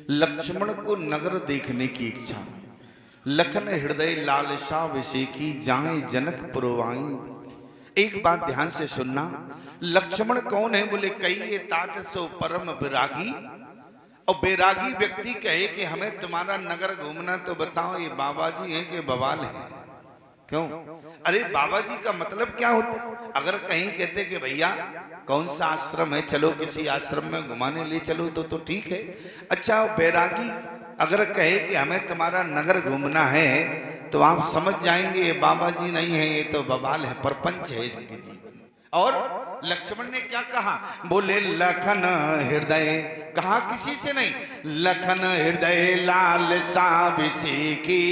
लक्ष्मण को नगर देखने की इच्छा, लखन हृदय लालसा विषेकी जाए जनक पुरवाई। एक बात ध्यान से सुनना, लक्ष्मण कौन है? बोले कई तात सो परम विरागी। और बैरागी व्यक्ति कहे कि हमें तुम्हारा नगर घूमना, तो बताओ ये बाबा जी हैं कि बवाल है? क्यों? अरे बाबा जी का मतलब क्या होता है? अगर कहीं कहते कि भैया कौन सा आश्रम है, चलो किसी आश्रम में घुमाने ले चलो तो ठीक है। अच्छा, बैरागी अगर कहे कि हमें तुम्हारा नगर घूमना है, तो आप समझ जाएंगे ये बाबा जी नहीं है, ये तो बवाल है, परपंच है इनके जीवन। और लक्ष्मण ने क्या कहा? बोले लखन हृदय, कहा किसी से नहीं, लखन हृदय लाल सा विषेकी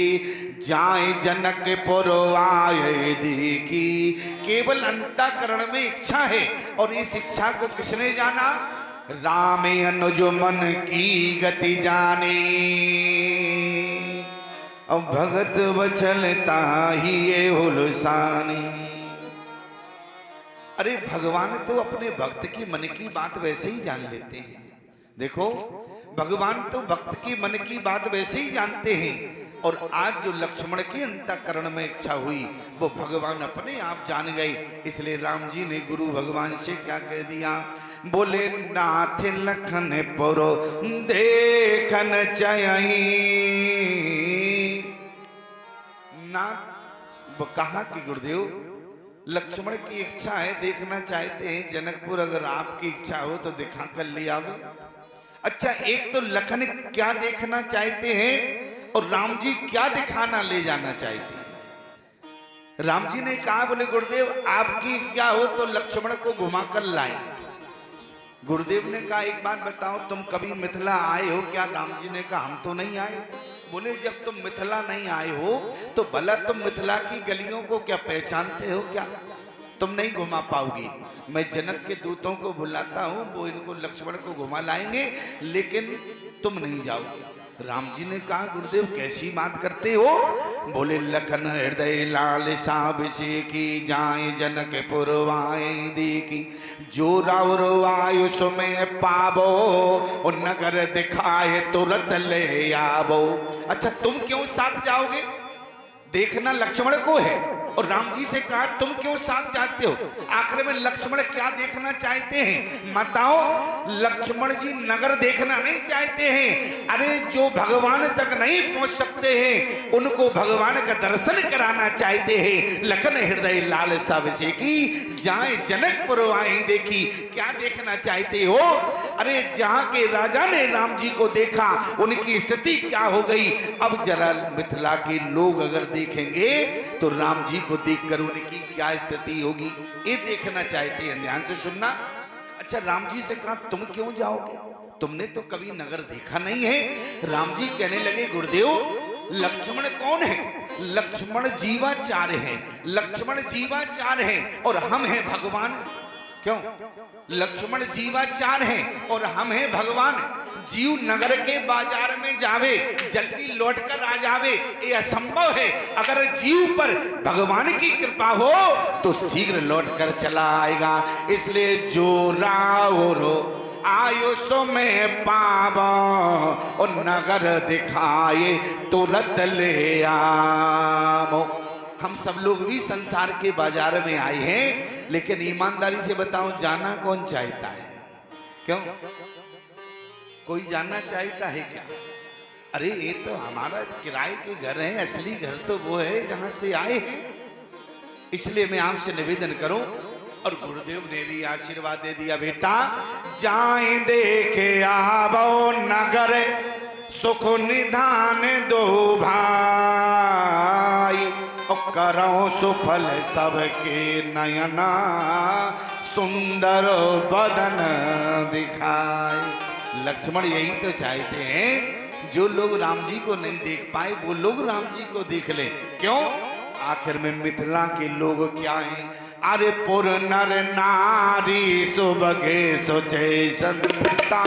जाए जनक पुरवाए देखी। केवल अंतःकरण में इच्छा है, और इस इच्छा को किसने जाना? राम अनुज मन की गति जाने, अब भगत वचलता ही ये हुलसानी। अरे भगवान तो अपने भक्त की मन की बात वैसे ही जान लेते हैं। देखो, भगवान तो भक्त की मन की बात वैसे ही जानते हैं। और आज जो लक्ष्मण के अंतःकरण में इच्छा हुई, वो भगवान अपने आप जान गए। इसलिए राम जी ने गुरु भगवान से क्या कह दिया? बोले नाथ लखन पुरो देखन चयही। नाथ, वो कहा कि गुरुदेव लक्ष्मण की इच्छा है, देखना चाहते हैं जनकपुर, अगर आपकी इच्छा हो तो दिखा कर ले आवे। अच्छा, एक तो लखन क्या देखना चाहते हैं और राम जी क्या दिखाना ले जाना चाहते हैं? राम जी ने कहा, बोले गुरुदेव आपकी इच्छा हो तो लक्ष्मण को घुमा कर लाए। गुरुदेव ने कहा, एक बात बताओ, तुम कभी मिथिला आए हो क्या? राम जी ने कहा, हम तो नहीं आए। बोले जब तुम मिथिला नहीं आए हो तो भला तुम मिथिला की गलियों को क्या पहचानते हो क्या? तुम नहीं घुमा पाओगी। मैं जनक के दूतों को बुलाता हूं, वो इनको लक्ष्मण को घुमा लाएंगे, लेकिन तुम नहीं जाओगे। राम जी ने कहा, गुरुदेव कैसी बात करते हो? बोले लखन हृदय लाल सा विषेकी जाए जनक पुरवाए देखी। जो राउर वायु सुमें पावो नगर दिखाए तुरंत ले आवो। अच्छा, तुम क्यों साथ जाओगे? देखना लक्ष्मण को है। और राम जी से कहा, तुम क्यों साथ जाते हो? आखिर में लक्ष्मण क्या देखना चाहते हैं? बताओ। लक्ष्मण जी नगर देखना नहीं चाहते हैं। अरे जो भगवान तक नहीं पहुंच सकते हैं, उनको भगवान का दर्शन कराना चाहते हैं। लखन हृदय लाल सा विषेकी जाए जनक पुरवाए देखी। क्या देखना चाहते हो? अरे जहां के राजा ने राम जी को देखा, उनकी स्थिति क्या हो गई? अब जरा मिथिला के लोग अगर देखेंगे तो राम जी को देखकर उनकी क्या स्थिति होगी, ये देखना चाहते हैं। ध्यान से सुनना। अच्छा, राम जी से कहा, तुम क्यों जाओगे? तुमने तो कभी नगर देखा नहीं है। राम जी कहने लगे, गुरुदेव लक्ष्मण कौन है? लक्ष्मण जीवाचार्य है। लक्ष्मण जीवाचार्य है और हम हैं भगवान। क्यों? लक्ष्मण जीवाचार्य है और हम हैं भगवान। जीव नगर के बाजार में जावे, जल्दी लौटकर आ जावे, ये असंभव है। अगर जीव पर भगवान की कृपा हो तो शीघ्र लौटकर चला आएगा। इसलिए जो रावरो आयुष में पावा और नगर दिखाए तुरंत ले आओ। हम सब लोग भी संसार के बाजार में आए हैं, लेकिन ईमानदारी से बताओ, जाना कौन चाहता है? क्यों? कोई जानना चाहता है क्या? अरे ये तो हमारा किराए के घर है, असली घर तो वो है जहां से आए हैं। इसलिए मैं आपसे निवेदन करूं, और गुरुदेव ने भी आशीर्वाद दे दिया, बेटा जाए देखे आवो नगर सुख निधान दो भाई। करो सुफल सबके नयना सुंदर बदन दिखाए। लक्ष्मण यही तो चाहते हैं, जो लोग राम जी को नहीं देख पाए वो लोग राम जी को देख ले। क्यों? आखिर में मिथिला के लोग क्या हैं? अरे पुर नर नारी सुबगे सोचे संता,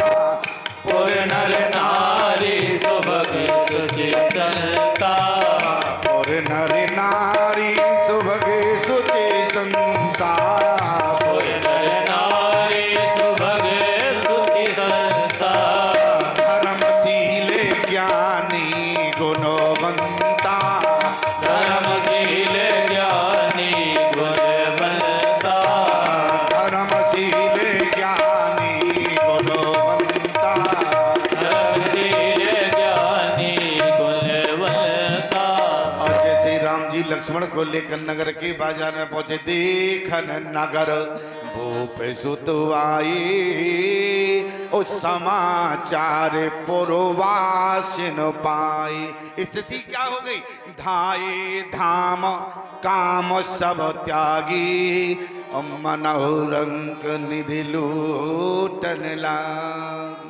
पुर नर नारी सुबगे सोचे संता, पुर नर नारी सुबगे सोचे संता, पुर नर नारी सुबगे सोचे संता। धर्मशील लक्ष्मण को लेकर नगर के बाजार में पहुंचे। देखन नगर भूप सुत आए, ओ समाचार पुरवासिन पाए। स्थिति क्या हो गई? धाये धाम काम सब त्यागी, मनोरंग निधि लूटन लागी।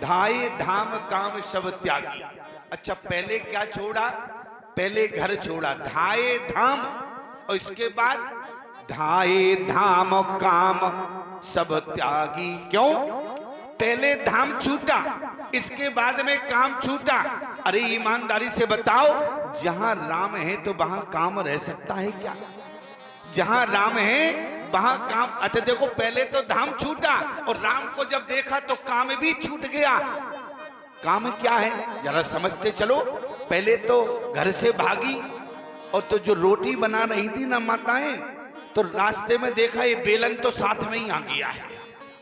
धाये धाम काम सब त्यागी। अच्छा, पहले क्या छोड़ा? पहले घर छोड़ा, धाये धाम, और इसके बाद धाये धाम काम सब त्यागी। क्यों? पहले धाम छूटा, इसके बाद में काम छूटा। अरे ईमानदारी से बताओ, जहां राम है तो वहां काम रह सकता है क्या? जहां राम है वहां काम। अच्छा देखो, पहले तो धाम छूटा और राम को जब देखा तो काम भी छूट गया। काम क्या है जरा समझते चलो। पहले तो घर से भागी, और तो जो रोटी बना रही थी ना माताएं, तो रास्ते में देखा ये बेलन तो साथ में ही आ गया है,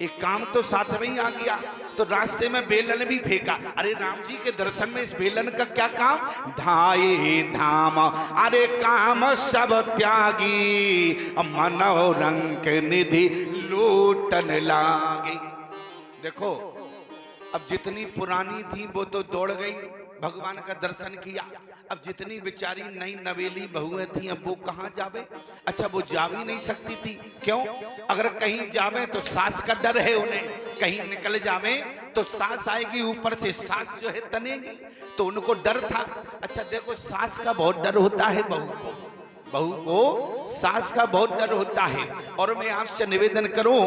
एक काम तो साथ में ही आ गया, तो रास्ते में बेलन भी फेंका। अरे राम जी के दर्शन में इस बेलन का क्या काम? धाये धाम अरे काम सब त्यागी, मनोरंग निधि लूटन लागी। देखो, अब जितनी पुरानी थी वो तो दौड़ गई, भगवान का दर्शन किया। अब जितनी बेचारी नई नवेली बहुएं थी, अब वो कहाँ जावे? अच्छा, वो जा भी नहीं सकती थी। क्यों? अगर कहीं जावे तो सास का डर है उन्हें, कहीं निकल जावे तो सास आएगी ऊपर से, सास जो है तनेगी, तो उनको डर था। अच्छा देखो, सास का बहुत डर होता है बहू को, बहू को सास का बहुत डर होता है। और मैं आपसे निवेदन करूं,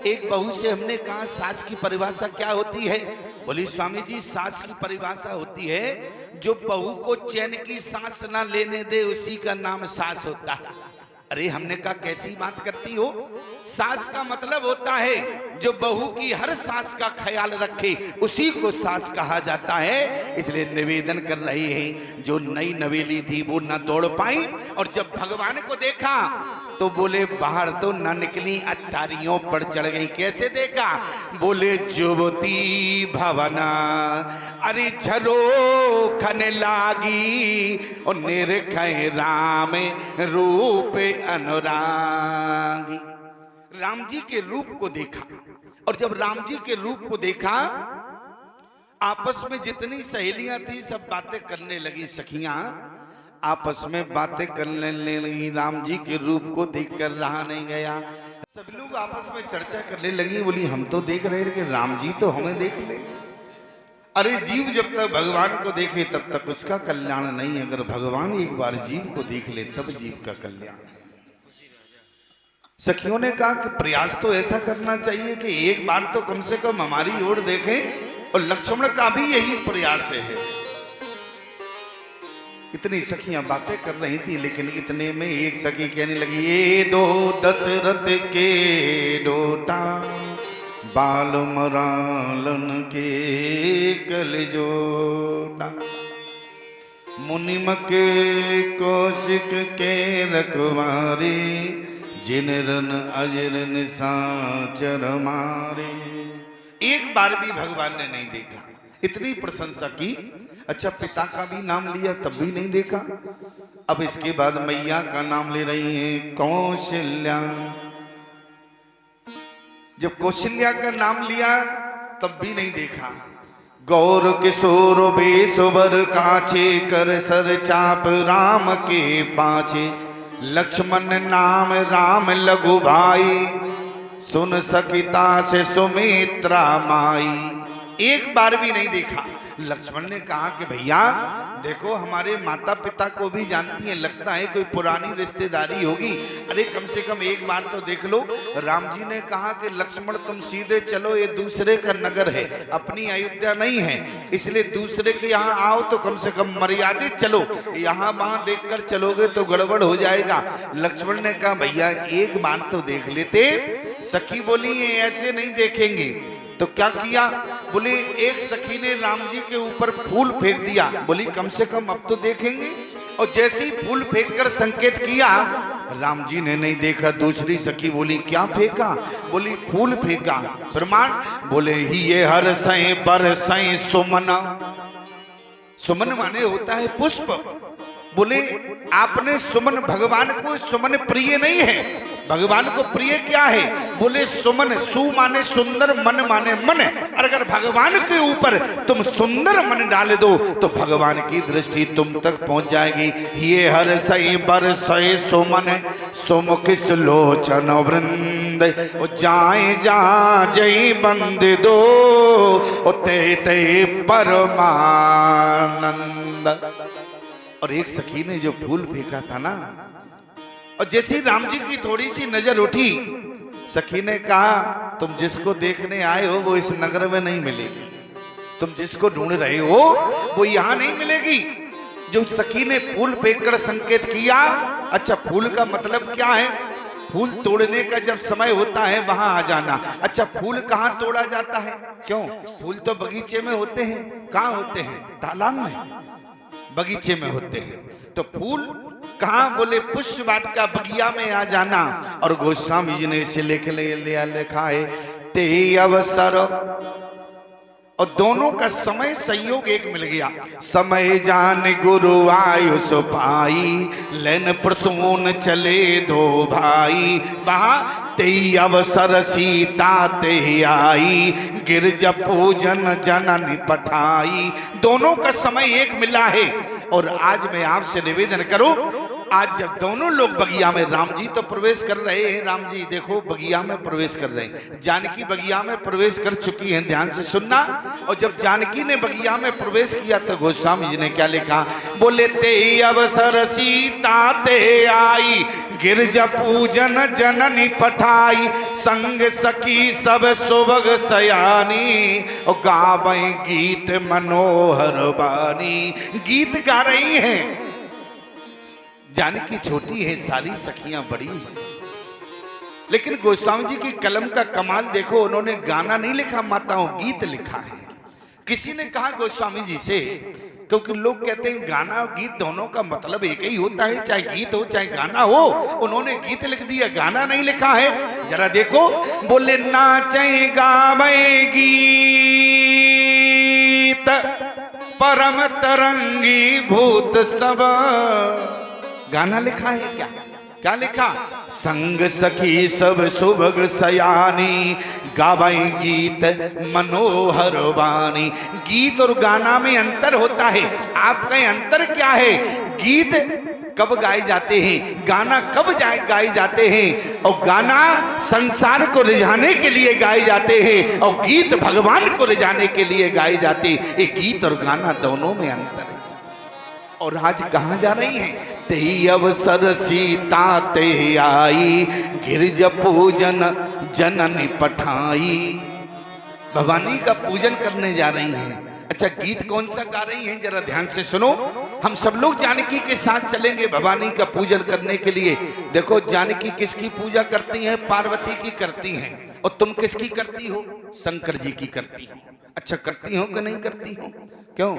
एक बहू से हमने कहा सास की परिभाषा क्या होती है? बोली स्वामी जी, सास की परिभाषा होती है जो बहू को चैन की सांस ना लेने दे, उसी का नाम सास होता है। अरे हमने कहा कैसी बात करती हो? सास का मतलब होता है जो बहू की हर सांस का ख्याल रखे, उसी को सास कहा जाता है। इसलिए निवेदन कर रही है, जो नई नवेली थी वो न दौड़ पाई, और जब भगवान को देखा तो बोले बाहर तो न निकली, अटारियों पर चढ़ गई। कैसे देखा? बोले जुवती भवना अरे झरोखन लागी, और निरखै राम रूप अनुरागी। राम जी के रूप को देखा, और जब राम जी के रूप को देखा, आपस में जितनी सहेलियां थी सब बातें करने लगी, सखियां आपस में बातें करने लगी। राम जी के रूप को देखकर रहा नहीं गया, सब लोग आपस में चर्चा करने लगी। बोली हम तो देख रहे हैं कि राम जी तो हमें देख ले। अरे जीव जब तक भगवान को देखे तब तक उसका कल्याण नहीं, अगर भगवान एक बार जीव को देख ले तब जीव का कल्याण है। सखियों ने कहा कि प्रयास तो ऐसा करना चाहिए कि एक बार तो कम से कम हमारी ओर देखें, और लक्ष्मण का भी यही प्रयास है। इतनी सखियां बातें कर रही थी, लेकिन इतने में एक सखी कहने लगी, ये दो दशरथ के डोटा, बाल मरालन के कलजोटा, मुनिम के कौशिक के रखवारे, जिन रन अजरन साचर मारे। एक बार भी भगवान ने नहीं देखा, इतनी प्रशंसा की। अच्छा, पिता का भी नाम लिया तब भी नहीं देखा। अब इसके बाद मैया का नाम ले रही है, कौशल्या। जब कौशल्या का नाम लिया तब भी नहीं देखा। गौर किशोर बेसुबर काछे, कर सर चाप राम के पाछे, लक्ष्मण नाम राम लघु भाई, सुन सकिता से सुमित्रा माई। एक बार भी नहीं देखा। लक्ष्मण ने कहा कि भैया देखो, हमारे माता पिता को भी जानती है, लगता है कोई पुरानी रिश्तेदारी होगी, अरे कम से कम एक बार तो देख लो। राम जी ने कहा कि लक्ष्मण तुम सीधे चलो, ये दूसरे का नगर है, अपनी अयोध्या नहीं है, इसलिए दूसरे के यहाँ आओ तो कम से कम मर्यादित चलो, यहाँ वहां देखकर चलोगे तो गड़बड़ हो जाएगा। लक्ष्मण ने कहा भैया एक बार तो देख लेते। सखी बोली ये ऐसे नहीं देखेंगे, तो क्या किया? बोले एक सखी ने राम जी के ऊपर फूल फेंक दिया, बोली कम से कम अब तो देखेंगे। और जैसे ही फूल फेंककर संकेत किया, राम जी ने नहीं देखा। दूसरी सखी बोली क्या फेंका? बोली फूल फेंका। प्रमाण? बोले ही ये हर सै बर सै सुमन। सुमन माने होता है पुष्प। बोले आपने सुमन, भगवान को सुमन प्रिय नहीं है। भगवान को प्रिय क्या है? बोले सुमन, सु माने सुंदर, मन माने मन। और अगर भगवान के ऊपर तुम सुंदर मन डाल दो तो भगवान की दृष्टि तुम तक पहुंच जाएगी। ये हर सही बरसय सुमन, सुमुख लोचन वृंद, जाए जा जय बंद दो, ते ते परमानंद। और एक सखी ने जो फूल फेंका था ना, और जैसे राम जी की थोड़ी सी नजर उठी, सखी ने कहा तुम जिसको देखने आए हो वो इस नगर में नहीं मिलेगी, तुम जिसको ढूंढ रहे हो वो यहां नहीं मिलेगी। जो सखी ने फूल फेंककर संकेत किया, अच्छा फूल का मतलब क्या है? फूल तोड़ने का जब समय होता है वहां आ जाना। अच्छा फूल कहाँ तोड़ा जाता है? क्यों? फूल तो बगीचे में होते हैं। कहाँ होते हैं? तालाब में, बगीचे में होते हैं। तो फूल कहाँ? बोले पुष्प वाटिका बगिया में आ जाना। और गोस्वामी जी ने इसे लिखा है, ते अवसर, और दोनों का समय संयोग एक मिल गया। समय जान गुरु आयुष पाई, लेन प्रसून चले दो भाई, वहां ते अवसर सीता ते आई, गिरज पूजन जननी पठाई। दोनों का समय एक मिला है। और आज मैं आपसे निवेदन करूं, आज जब दोनों लोग बगिया में, राम जी तो प्रवेश कर रहे हैं, राम जी देखो बगिया में प्रवेश कर रहे हैं, जानकी बगिया में प्रवेश कर चुकी हैं, ध्यान से सुनना। और जब जानकी ने बगिया में प्रवेश किया तो गोस्वामी जी ने क्या लिखा? बोले ते अवसर सीता ते आई, गिरज पूजन जननी पठाई, संग सखी सब सुभग सयानी, और गावे गीत मनोहर बानी। गीत गा रही हैं, जानकी छोटी है, सारी सखियां बड़ी हैं। लेकिन गोस्वामी जी की कलम का कमाल देखो, उन्होंने गाना नहीं लिखा माताओं, गीत लिखा है। किसी ने कहा गोस्वामी जी से, क्योंकि लोग कहते हैं गाना और गीत दोनों का मतलब एक ही होता है, चाहे गीत हो चाहे गाना हो। उन्होंने गीत लिख दिया, गाना नहीं लिखा है। जरा देखो, बोले नाचे गावे गीत, परम तरंगी भूत सब। गाना लिखा है क्या? क्या लिखा? संग सखी सब सुभग सयानी, गावे गीत मनोहर वाणी। गीत और गाना में अंतर होता है। आपका अंतर क्या है? गीत कब गाए जाते हैं, गाना कब गाए जाते हैं। और गाना संसार को रिझाने के लिए गाए जाते हैं, और गीत भगवान को रिझाने के लिए गाए जाते हैं। एक गीत और गाना दोनों में अंतर है। और आज कहाँ जा रही हैं? ते अवसर सीता ते आई, गिरज पूजन जननी पठाई। भवानी का पूजन करने जा रही हैं। अच्छा गीत कौन सा गा रही हैं? जरा ध्यान से सुनो। हम सब लोग जानकी के साथ चलेंगे भवानी का पूजन करने के लिए। देखो जानकी किसकी पूजा करती हैं? पार्वती की करती हैं। और तुम किसकी करती हो? शंकर जी की करती हो। अच्छा करती हो कि नहीं करती हो? क्यों?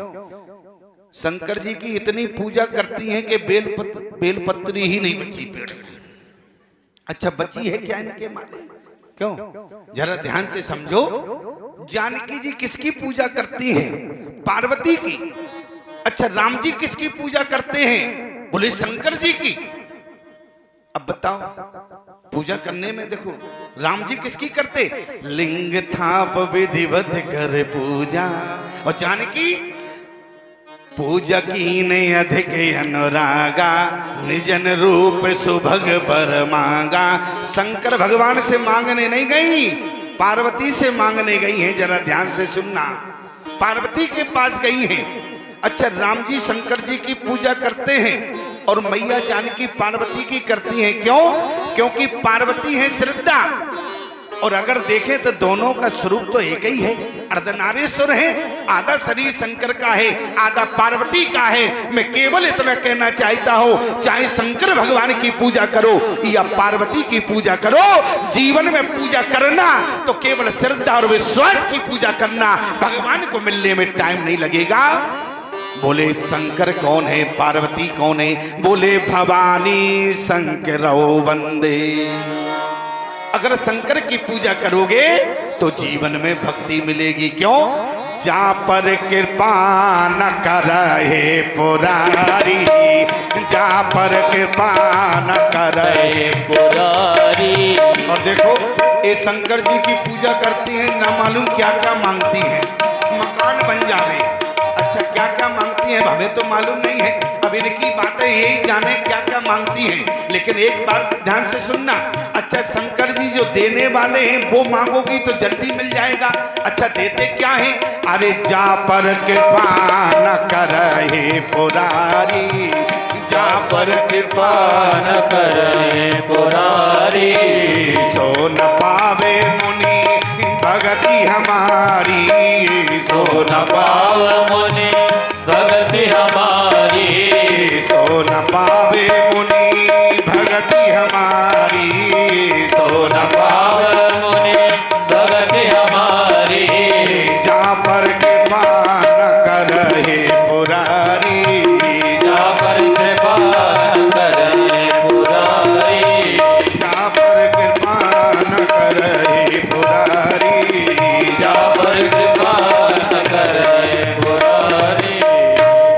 शंकर जी की इतनी पूजा करती हैं कि बेलपत्री ही नहीं बची पेड़ में। अच्छा बची है क्या इनके माने? क्यों? जरा ध्यान से समझो। जानकी जी किसकी पूजा करती हैं? पार्वती की। अच्छा राम जी किसकी पूजा करते हैं? बोले शंकर जी की। अब बताओ, पूजा करने में देखो राम जी किसकी करते? लिंग थाप विधिवत कर पूजा। और जानकी पूजा कीने अधिक अनुरागा, निजन रूप सुभग बर मांगा। शंकर भगवान से मांगने नहीं गई, पार्वती से मांगने गई हैं। जरा ध्यान से सुनना, पार्वती के पास गई हैं। अच्छा राम जी शंकर जी की पूजा करते हैं और मैया जानकी पार्वती की करती हैं। क्यों? क्योंकि पार्वती है श्रद्धा। और अगर देखें तो दोनों का स्वरूप तो एक ही है, अर्धनारीश्वर है। आधा शरीर शंकर का है, आधा पार्वती का है। मैं केवल इतना कहना चाहता हूं, चाहे शंकर भगवान की पूजा करो या पार्वती की पूजा करो, जीवन में पूजा करना तो केवल श्रद्धा और विश्वास की पूजा करना। भगवान को मिलने में टाइम नहीं लगेगा। बोले शंकर कौन है? पार्वती कौन है? बोले भवानी शंकरो वंदे। अगर शंकर की पूजा करोगे तो जीवन में भक्ति मिलेगी। क्यों? जा पर कृपा न करहे पुरारी, जा पर कृपा न करहे पुरारी। और देखो ये शंकर जी की पूजा करती हैं, ना मालूम क्या क्या मांगती हैं, मकान बन जावे, अच्छा क्या क्या मांगती हैं हमें तो मालूम नहीं है, अब इनकी बातें यही जाने क्या क्या मांगती हैं। लेकिन एक बात ध्यान से सुनना, अच्छा शंकर जी जो देने वाले हैं वो मांगोगी तो जल्दी मिल जाएगा। अच्छा देते क्या है, अरे जा पर कृपा न करहे पुरारी, जा पर कृपा न करे पुरारी। सो न पावे मुनि भगति हमारी, सो न पाव मुनि भगति हमारी, सो न पावे मुनि भगति हमारी, सो न पाव मुनि भगति हमारी। जा पर कृपा न करहे पुरारी, जा पर कृपा न करे पुरारी, जा पर कृपा न करहे पुरारी, जा पर कृपा न करे पुरारी।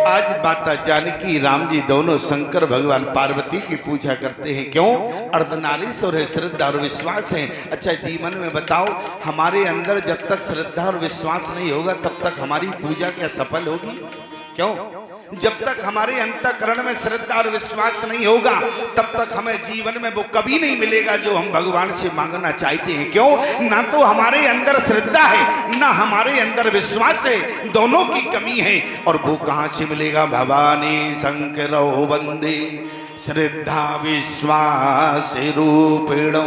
आज माता जानकी राम जी दोनों शंकर भगवान पार्वती की पूजा करते हैं, क्यों? अर्धनारीश्वर है, श्रद्धा और विश्वास है। अच्छा जीवन में बताओ, हमारे अंदर जब तक श्रद्धा और विश्वास नहीं होगा तब तक हमारी पूजा क्या सफल होगी? क्यों? जब तक हमारे अंतःकरण में श्रद्धा और विश्वास नहीं होगा तब तक हमें जीवन में वो कभी नहीं मिलेगा जो हम भगवान से मांगना चाहते हैं। क्यों? ना तो हमारे अंदर श्रद्धा है ना हमारे अंदर विश्वास है, दोनों की कमी है। और वो कहां से मिलेगा? भवानी शंकरो वंदे श्रद्धा विश्वास रूपिणो।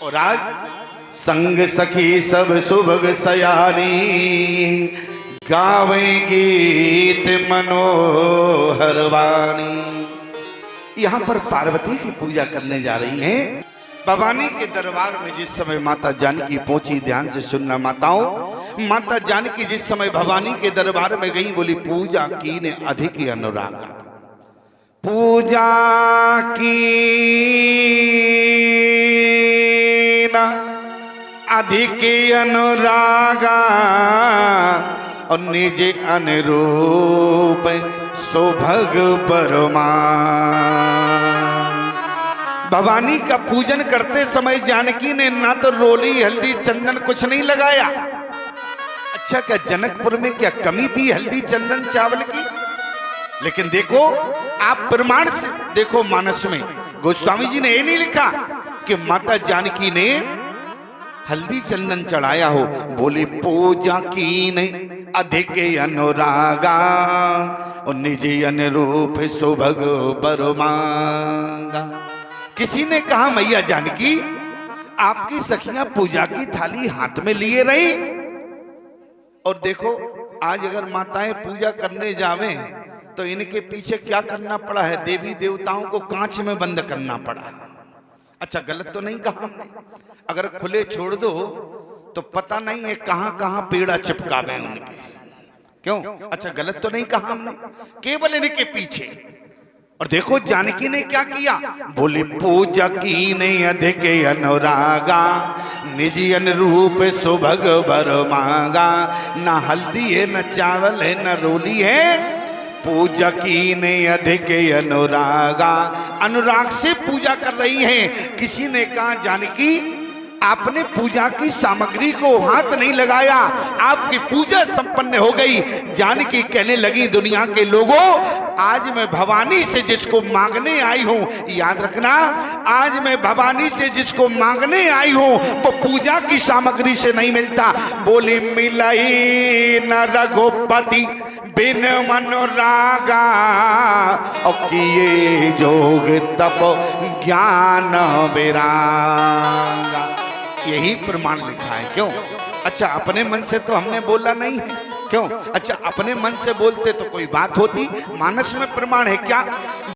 और आज संग सखी सब सुभग सयानी, गावे गीत मनोहर वाणी। यहां पर पार्वती की पूजा करने जा रही हैं। भवानी के दरबार में जिस समय माता जानकी पहुंची, ध्यान से सुनना माताओं, माता जानकी जिस समय भवानी के दरबार में गई, बोली पूजा की ने अधिक अनुरागा, पूजा की ना अधिक अनुरागा, और निज अनुरूप सुभग परमा। भवानी का पूजन करते समय जानकी ने ना तो रोली हल्दी चंदन कुछ नहीं लगाया। अच्छा क्या जनकपुर में क्या कमी थी हल्दी चंदन चावल की? लेकिन देखो आप प्रमाण से देखो, मानस में गोस्वामी जी ने ये नहीं लिखा कि माता जानकी ने हल्दी चंदन चढ़ाया हो। बोले पूजा की ने अधिक अनुरागा, और निज अनुरूप सुभग बर मांगा। किसी ने कहा मैया जानकी आपकी सखियां पूजा की थाली हाथ में लिए रही। और देखो आज अगर माताएं पूजा करने जावें तो इनके पीछे क्या करना पड़ा है? देवी देवताओं को कांच में बंद करना पड़ा है। अच्छा गलत तो नहीं कहा हमने? अगर खुले छोड़ दो तो पता नहीं है कहां कहां पेड़ा चिपकावे उनके। क्यों? अच्छा गलत तो नहीं कहा हमने? केवल इनके पीछे। और देखो जानकी ने क्या किया? बोली पूजा की ने अधिक अनुरागा, निज अनुरूप सुभग बर मांगा। ना हल्दी है न चावल है न रोली है, पूजा की ने अधिक अनुरागा। अनुराग से पूजा कर रही हैं। किसी ने कहा जानकी आपने पूजा की सामग्री को हाथ नहीं लगाया, आपकी पूजा संपन्न हो गई। जानकी कहने लगी दुनिया के लोगों, आज मैं भवानी से जिसको मांगने आई हूं, याद रखना आज मैं भवानी से जिसको मांगने आई हूं वो पूजा की सामग्री से नहीं मिलता। बोली मिलई न रघुपति बिन मनोरागा, और किए जोग तप ज्ञान विरागा। यही प्रमाण लिखा है। क्यों? अच्छा अपने मन से तो हमने बोला नहीं है। क्यों? अच्छा अपने मन से बोलते तो कोई बात होती। मानस में प्रमाण है क्या?